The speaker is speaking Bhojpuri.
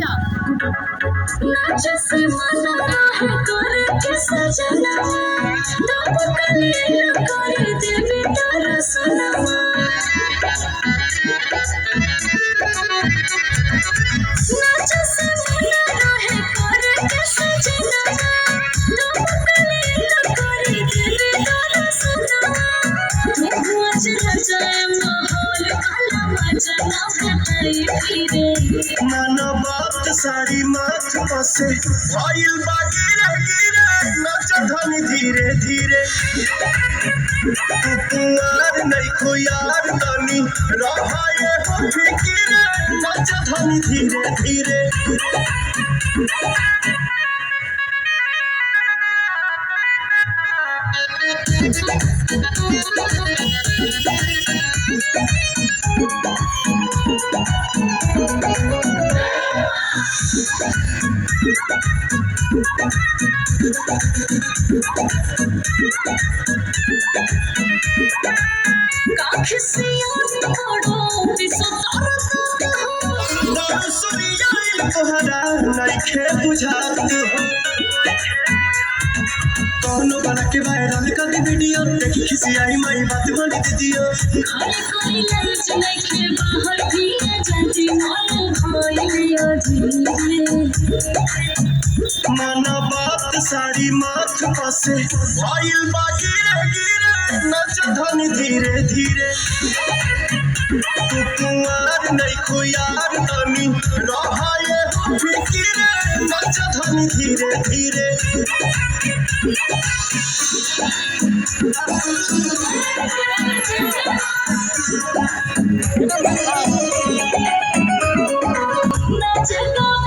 जा नाच से मना है करे के सजना तब कलिया करे देवी दर्शनवा नाच से मना है करे के सजना तब कलिया करे देवी दर्शनवा तू अचल जाए माहौल काला मजना बताई फिरे मन बात साड़ी माथ पसे भइल बा गिरे गिरे नच धनी धीरे धीरे तू कुंवार नहीं खो यार तनी रहाए हो फिकिरे नच धनी धीरे धीरे तोहरा नइखे बुझात हो कौनो बना के वायरल कर दे वीडियो देखी खिसियाई माई बात बोल दे दियो मन बात साड़ी माथ पसे भइल बा गिरे गिरे नच धनी धीरे धीरे तू कुंवार नहीं खो यार तनी रहाए हो फिकिरे नच धनी धीरे धीरे नाच